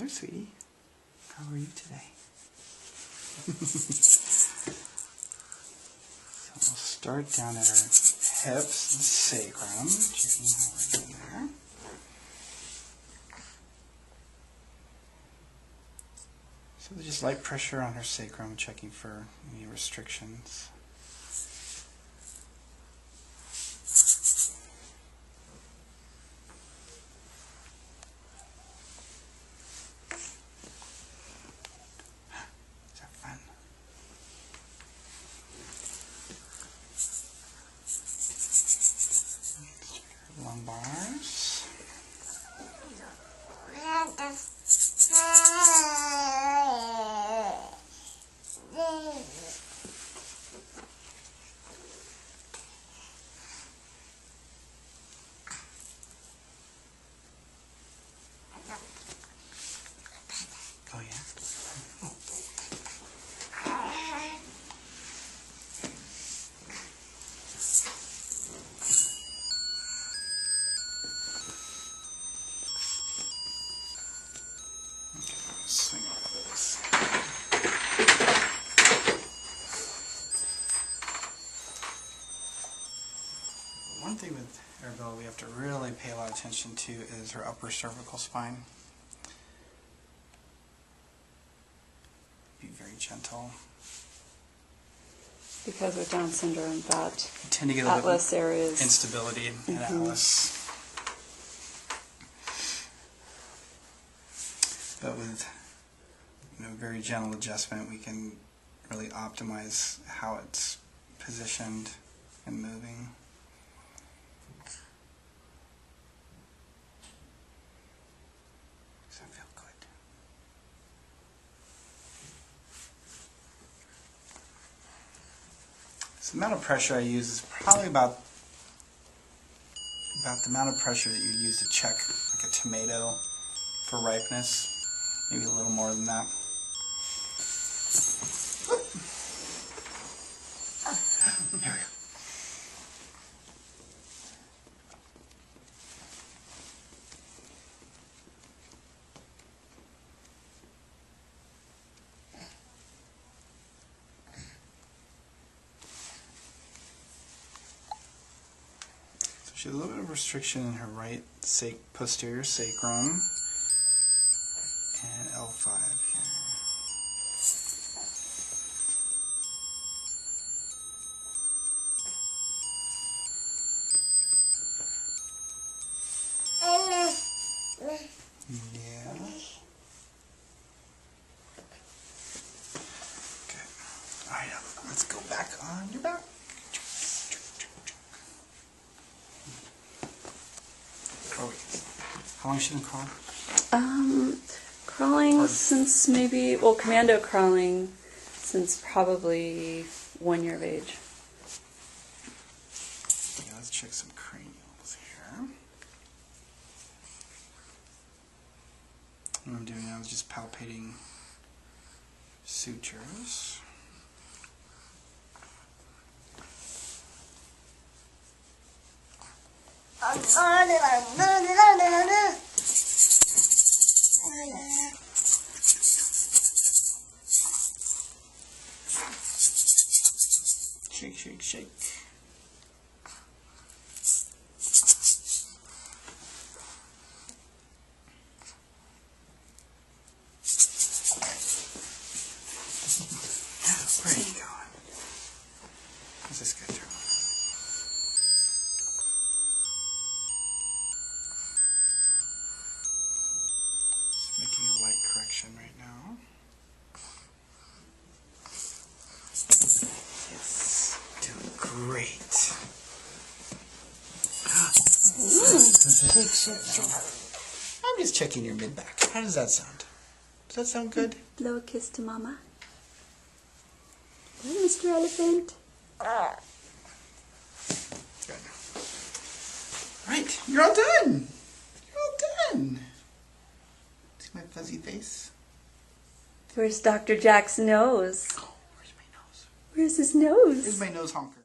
there, sweetie. How are you today? So we'll start down at our hips and sacrum. Checking how we're doing there. So just light pressure on her sacrum, checking for any restrictions. Lumbars. Oh yeah. Swing over this. One thing with Arabella we have to really pay a lot of attention to is her upper cervical spine. Be very gentle. Because with Down syndrome, that you tend to get a atlas areas instability in atlas. But with very gentle adjustment, we can really optimize how it's positioned and moving. Does that feel good? So the amount of pressure I use is probably about the amount of pressure that you use to check like a tomato for ripeness. Maybe a little more than that. Here we go. So she has a little bit of restriction in her right posterior sacrum. And L5 here. Yeah. Okay. Alright, let's go back on your back. How long has she been crawling? Crawling since maybe, well, commando crawling since probably 1 year of age. Okay, let's check some cranials here. What I'm doing now is just palpating sutures. Shake, shake, shake. Where are you going? How's this guy turn? Just making a light correction right now. Yes, doing great. I'm just checking your mid-back. How does that sound? Does that sound good? Blow a kiss to Mama. Hi, Mr. Elephant. Good. Right, you're all done. You're all done. See my fuzzy face? Where's Dr. Jack's nose? Oh, where's my nose? Where's his nose? Here's my nose honker.